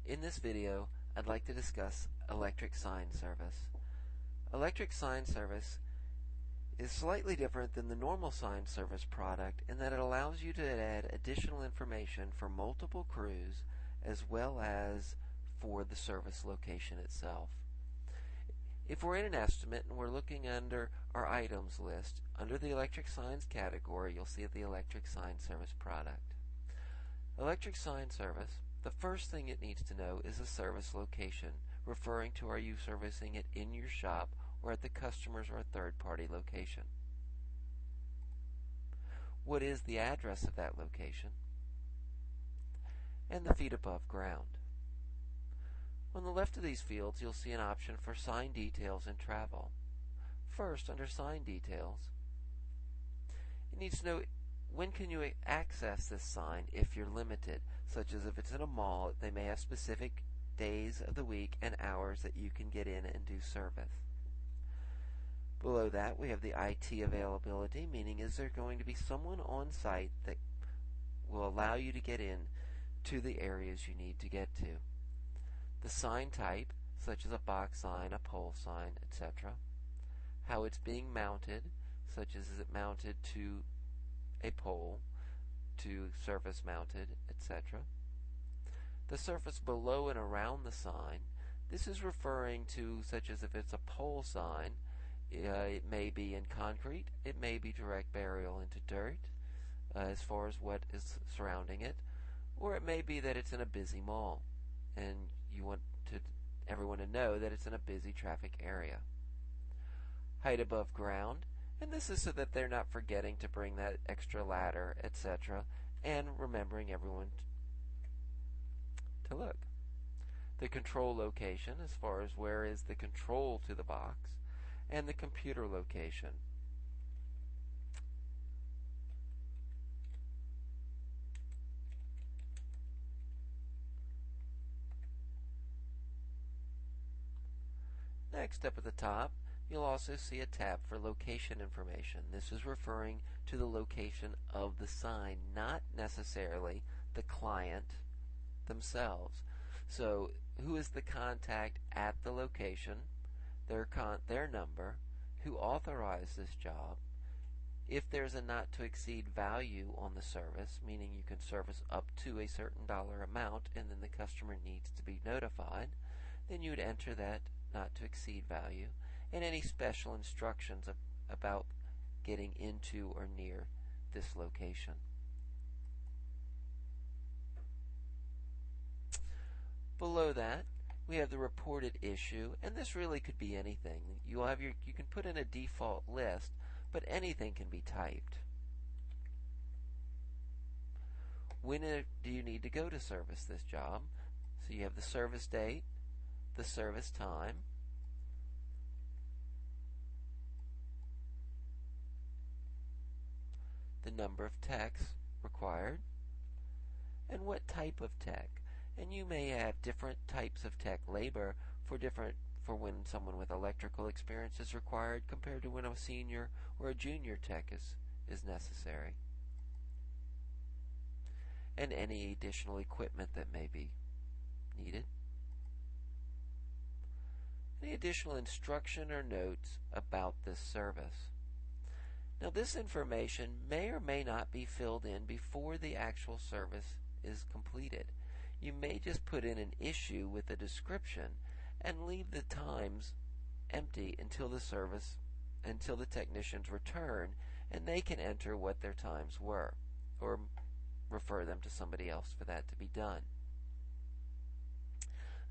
In this video, I'd like to discuss electric sign service. Electric sign service is slightly different than the normal sign service product in that it allows you to add additional information for multiple crews as well as for the service location itself. If we're in an estimate and we're looking under our items list, under the electric signs category, you'll see the electric sign service product. Electric sign service, the first thing it needs to know is a service location, referring to are you servicing it in your shop or at the customer's or third-party location. What is the address of that location? And the feet above ground. On the left of these fields, you'll see an option for sign details and travel. First, under sign details, it needs to know when can you access this sign if you're limited, such as if it's in a mall, they may have specific days of the week and hours that you can get in and do service. Below that, we have the IT availability, meaning is there going to be someone on site that will allow you to get in to the areas you need to get to. The sign type, such as a box sign, a pole sign, etc. How it's being mounted, such as is it mounted to a pole, to surface mounted, etc. The surface below and around the sign, this is referring to such as if it's a pole sign, it may be in concrete, it may be direct burial into dirt, as far as what is surrounding it, or it may be that it's in a busy mall and you want everyone to know that it's in a busy traffic area. Height above ground, and this is so that they're not forgetting to bring that extra ladder, etc., and remembering everyone to look. The control location, as far as where is the control to the box, and the computer location. Next, up at the top, you'll also see a tab for location information. This is referring to the location of the sign, not necessarily the client themselves. So, who is the contact at the location, their number, who authorized this job, if there's a not to exceed value on the service, meaning you can service up to a certain dollar amount and then the customer needs to be notified, then you would enter that not to exceed value, and any special instructions about getting into or near this location. Below that, we have the reported issue, and this really could be anything. You can put in a default list, but anything can be typed. When do you need to go to service this job? So you have the service date, the service time, the number of techs required, and what type of tech. And you may have different types of tech labor for when someone with electrical experience is required compared to when a senior or a junior tech is necessary. And any additional equipment that may be needed. Any additional instruction or notes about this service. Now, this information may or may not be filled in before the actual service is completed. You may just put in an issue with a description and leave the times empty until the technicians return and they can enter what their times were or refer them to somebody else for that to be done.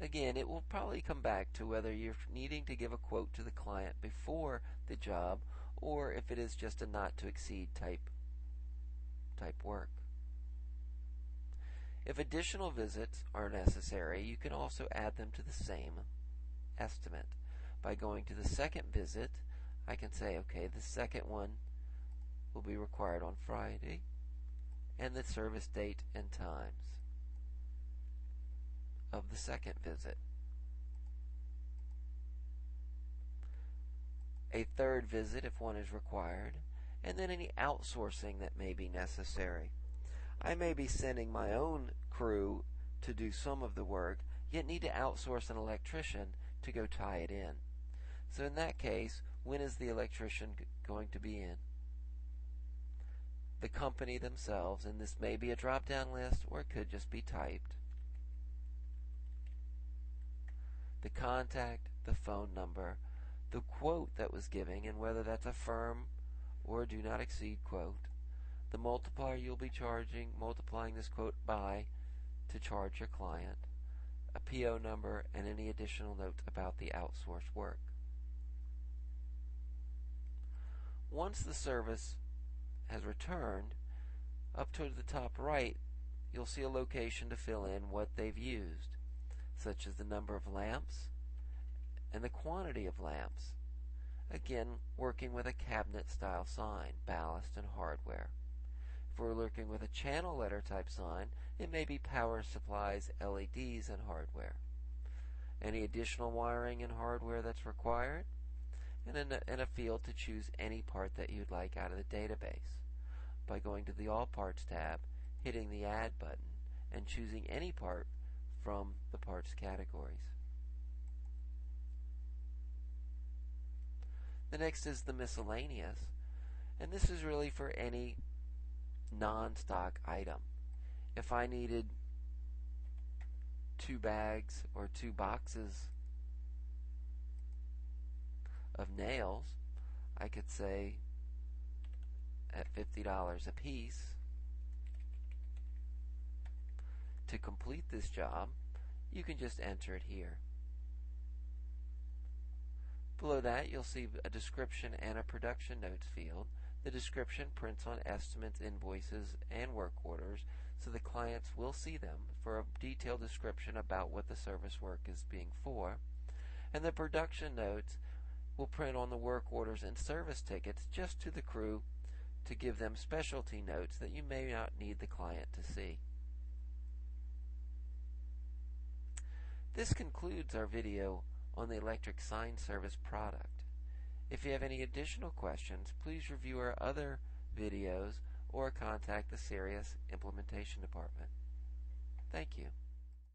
Again, it will probably come back to whether you're needing to give a quote to the client before the job or if it is just a not to exceed type work. If additional visits are necessary, you can also add them to the same estimate. By going to the second visit, I can say, okay, the second one will be required on Friday, and the service date and times of the second visit. A third visit if one is required, and then any outsourcing that may be necessary. I may be sending my own crew to do some of the work, yet need to outsource an electrician to go tie it in. So in that case, when is the electrician going to be in? The company themselves, and this may be a drop-down list or it could just be typed. The contact, the phone number, the quote that was given, and whether that's a firm or a do not exceed quote, the multiplier you'll be multiplying this quote by to charge your client, a PO number, and any additional notes about the outsourced work. Once the service has returned, up to the top right, you'll see a location to fill in what they've used, such as the number of lamps and the quantity of lamps. Again, working with a cabinet-style sign, ballast, and hardware. If we're working with a channel letter type sign, it may be power supplies, LEDs, and hardware. Any additional wiring and hardware that's required, and in a field to choose any part that you'd like out of the database by going to the All Parts tab, hitting the Add button, and choosing any part from the parts categories. The next is the Miscellaneous, and this is really for any non-stock item. If I needed 2 bags or 2 boxes of nails, I could say at $50 a piece. To complete this job, you can just enter it here. Below that, you'll see a description and a production notes field. The description prints on estimates, invoices, and work orders, so the clients will see them for a detailed description about what the service work is being for. And the production notes will print on the work orders and service tickets just to the crew to give them specialty notes that you may not need the client to see. This concludes our video on the electric sign service product. If you have any additional questions, please review our other videos or contact the Sirius Implementation Department. Thank you.